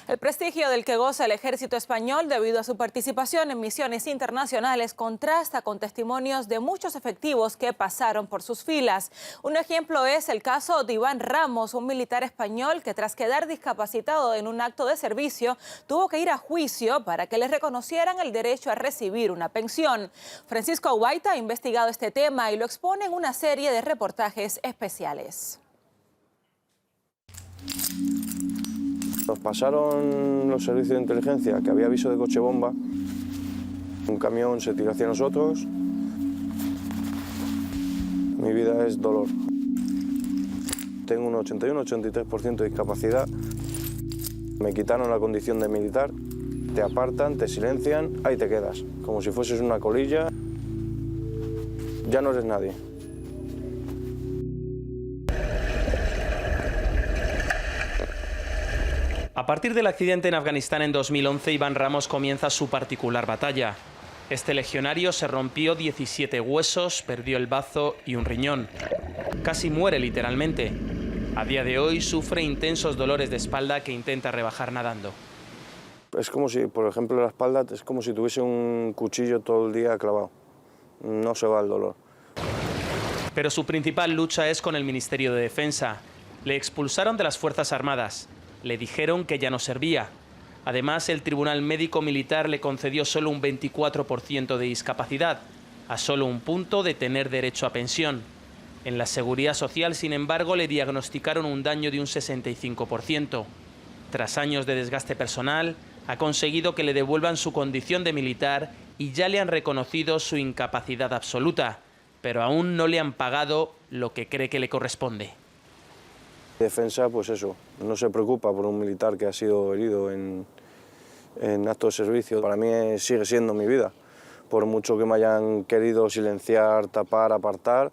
El prestigio del que goza el ejército español debido a su participación en misiones internacionales contrasta con testimonios de muchos efectivos que pasaron por sus filas. Un ejemplo es el caso de Iván Ramos, un militar español que tras quedar discapacitado en un acto de servicio tuvo que ir a juicio para que le reconocieran el derecho a recibir una pensión. Francisco Guaita ha investigado este tema y lo expone en una serie de reportajes especiales. Nos pasaron los servicios de inteligencia que había aviso de coche bomba. Un camión se tiró hacia nosotros. Mi vida es dolor. Tengo un 81-83% de discapacidad. Me quitaron la condición de militar. Te apartan, te silencian, ahí te quedas. Como si fueses una colilla. Ya no eres nadie. A partir del accidente en Afganistán en 2011, Iván Ramos comienza su particular batalla. Este legionario se rompió 17 huesos, perdió el bazo y un riñón. Casi muere literalmente. A día de hoy sufre intensos dolores de espalda que intenta rebajar nadando. Es como si, por ejemplo, la espalda es como si tuviese un cuchillo todo el día clavado. No se va el dolor. Pero su principal lucha es con el Ministerio de Defensa. Le expulsaron de las Fuerzas Armadas. Le dijeron que ya no servía. Además, el Tribunal Médico Militar le concedió solo un 24% de discapacidad, a solo un punto de tener derecho a pensión. En la Seguridad Social, sin embargo, le diagnosticaron un daño de un 65%. Tras años de desgaste personal, ha conseguido que le devuelvan su condición de militar y ya le han reconocido su incapacidad absoluta, pero aún no le han pagado lo que cree que le corresponde. Defensa, pues eso, no se preocupa por un militar que ha sido herido en acto de servicio. Para mí sigue siendo mi vida. Por mucho que me hayan querido silenciar, tapar, apartar,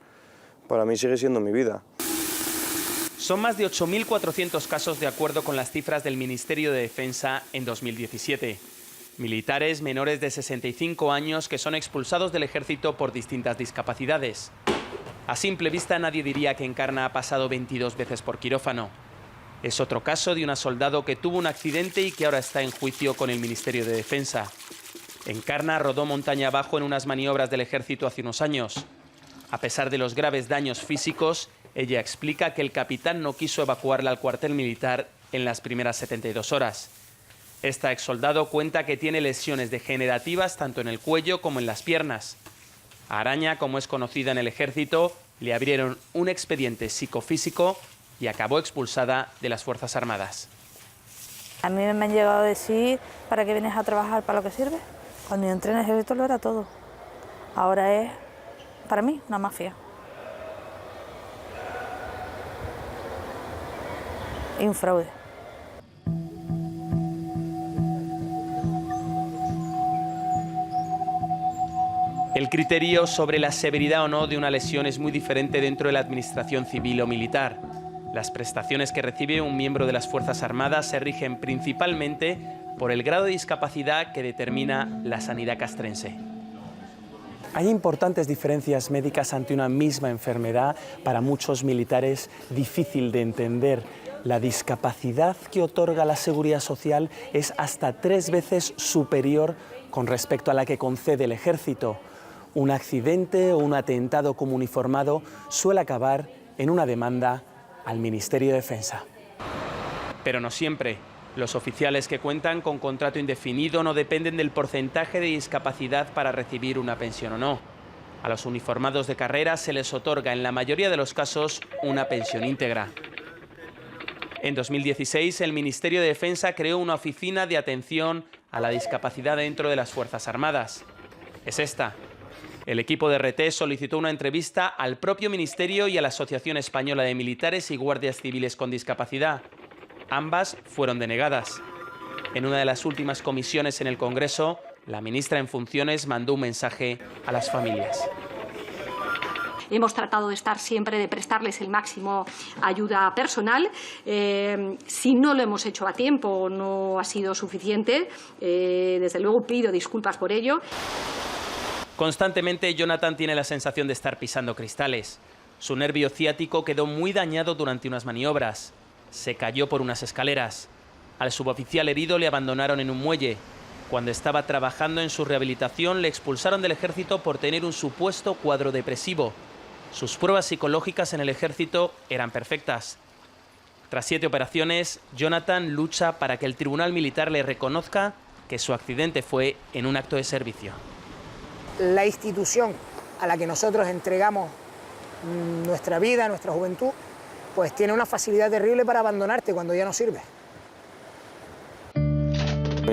para mí sigue siendo mi vida. Son más de 8.400 casos de acuerdo con las cifras del Ministerio de Defensa en 2017. Militares menores de 65 años que son expulsados del ejército por distintas discapacidades. A simple vista nadie diría que Encarna ha pasado 22 veces por quirófano. Es otro caso de una soldado que tuvo un accidente y que ahora está en juicio con el Ministerio de Defensa. Encarna rodó montaña abajo en unas maniobras del ejército hace unos años. A pesar de los graves daños físicos, ella explica que el capitán no quiso evacuarla al cuartel militar en las primeras 72 horas. Esta exsoldado cuenta que tiene lesiones degenerativas tanto en el cuello como en las piernas. A Araña, como es conocida en el ejército, le abrieron un expediente psicofísico y acabó expulsada de las Fuerzas Armadas. A mí me han llegado a decir, ¿para qué vienes a trabajar? ¿Para lo que sirve? Cuando yo entré en el ejército lo era todo. Ahora es, para mí, una mafia. Y un fraude. El criterio sobre la severidad o no de una lesión es muy diferente dentro de la administración civil o militar. Las prestaciones que recibe un miembro de las Fuerzas Armadas se rigen principalmente por el grado de discapacidad que determina la sanidad castrense. Hay importantes diferencias médicas ante una misma enfermedad, para muchos militares difícil de entender. La discapacidad que otorga la Seguridad Social es hasta 3 veces superior con respecto a la que concede el ejército. Un accidente o un atentado como uniformado suele acabar en una demanda al Ministerio de Defensa. Pero no siempre. Los oficiales que cuentan con contrato indefinido no dependen del porcentaje de discapacidad para recibir una pensión o no. A los uniformados de carrera se les otorga en la mayoría de los casos una pensión íntegra. En 2016 el Ministerio de Defensa creó una oficina de atención a la discapacidad dentro de las Fuerzas Armadas. Es esta. El equipo de RT solicitó una entrevista al propio Ministerio y a la Asociación Española de Militares y Guardias Civiles con Discapacidad. Ambas fueron denegadas. En una de las últimas comisiones en el Congreso, la ministra en funciones mandó un mensaje a las familias. Hemos tratado de estar siempre, de prestarles el máximo ayuda personal. Si no lo hemos hecho a tiempo, no ha sido suficiente. Desde luego pido disculpas por ello. Constantemente Jonathan tiene la sensación de estar pisando cristales. Su nervio ciático quedó muy dañado durante unas maniobras. Se cayó por unas escaleras. Al suboficial herido le abandonaron en un muelle. Cuando estaba trabajando en su rehabilitación, le expulsaron del ejército por tener un supuesto cuadro depresivo. Sus pruebas psicológicas en el ejército eran perfectas. Tras 7 operaciones, Jonathan lucha para que el tribunal militar le reconozca que su accidente fue en un acto de servicio. La institución a la que nosotros entregamos nuestra vida, nuestra juventud, pues tiene una facilidad terrible para abandonarte cuando ya no sirve.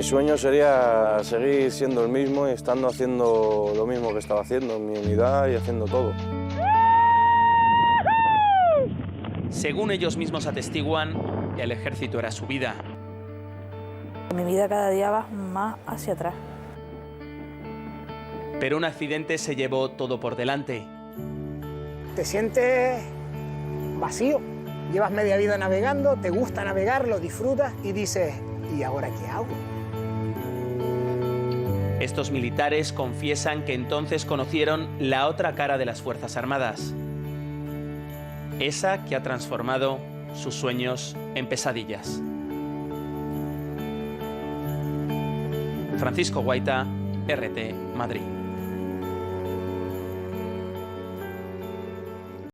Mi sueño sería seguir siendo el mismo y estando haciendo lo mismo que estaba haciendo en mi unidad y haciendo todo. Según ellos mismos atestiguan, el ejército era su vida. Mi vida cada día va más hacia atrás. Pero un accidente se llevó todo por delante. Te sientes vacío, llevas media vida navegando, te gusta navegar, lo disfrutas y dices, ¿y ahora qué hago? Estos militares confiesan que entonces conocieron la otra cara de las Fuerzas Armadas. Esa que ha transformado sus sueños en pesadillas. Francisco Guaita, RT Madrid.